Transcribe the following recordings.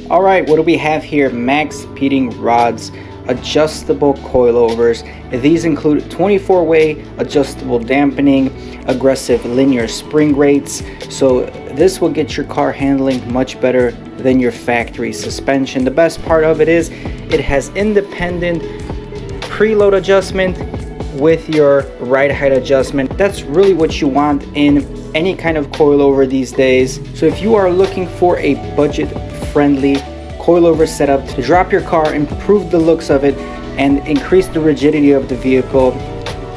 Alright, what do we have here? Maxpeedingrods, adjustable coilovers. These include 24-way adjustable dampening, aggressive linear spring rates, so this will get your car handling much better than your factory suspension. The best part of it is it has independent preload adjustment with your ride height adjustment. That's really what you want in any kind of coilover these days. So if you are looking for a budget friendly coilover setup to drop your car, improve the looks of it, and increase the rigidity of the vehicle,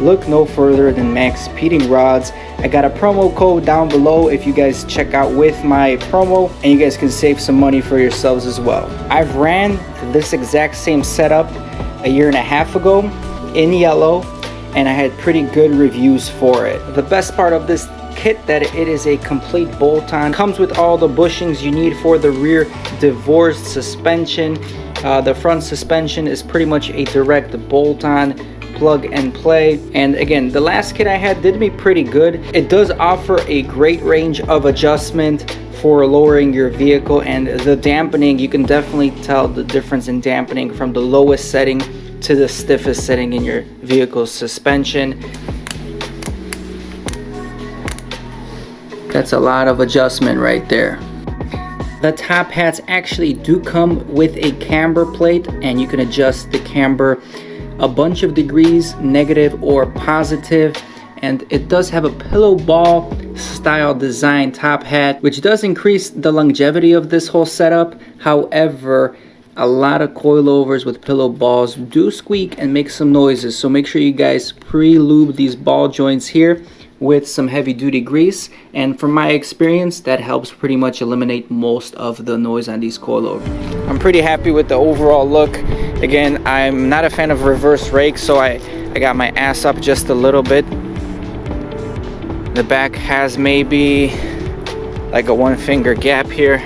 look no further than Maxpeedingrods. I got a promo code down below if you guys check out with my promo, and you guys can save some money for yourselves as well. I've ran this exact same setup a year and a half ago in yellow, and I had pretty good reviews for it. The best part of this kit that it is a complete bolt-on, comes with all the bushings you need for the rear divorced suspension. The front suspension is pretty much a direct bolt-on, plug and play. And again, the last kit I had did me pretty good. It does offer a great range of adjustment for lowering your vehicle, and the dampening, you can definitely tell the difference in dampening from the lowest setting to the stiffest setting in your vehicle's suspension. That's a lot of adjustment right there. The top hats actually do come with a camber plate, and you can adjust the camber a bunch of degrees, negative or positive. And it does have a pillow ball style design top hat, which does increase the longevity of this whole setup. However, a lot of coilovers with pillow balls do squeak and make some noises, so make sure you guys pre-lube these ball joints here with some heavy duty grease, and from my experience that helps pretty much eliminate most of the noise on these coilovers. I'm pretty happy with the overall look. Again, I'm not a fan of reverse rake, so I got my ass up just a little bit. The back has maybe like a 1 finger gap here,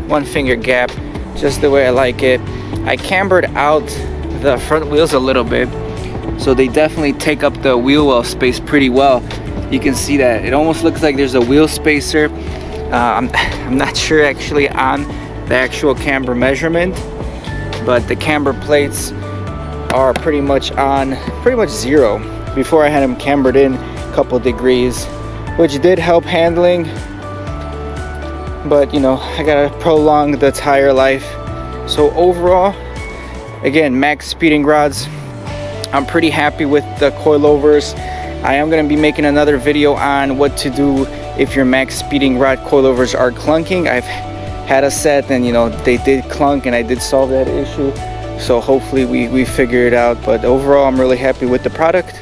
1 finger gap, just the way I like it. I cambered out the front wheels a little bit, so they definitely take up the wheel well space pretty well. You can see that it almost looks like there's a wheel spacer. I'm not sure actually on the actual camber measurement, but the camber plates are pretty much zero. Before I had them cambered in a couple degrees, which did help handling, but you know, I gotta prolong the tire life. So overall, again, Maxpeedingrods, I'm pretty happy with the coilovers. I am going to be making another video on what to do if your Maxpeedingrod coilovers are clunking. I've had a set and you know, they did clunk and I did solve that issue. So hopefully we figure it out. But overall, I'm really happy with the product.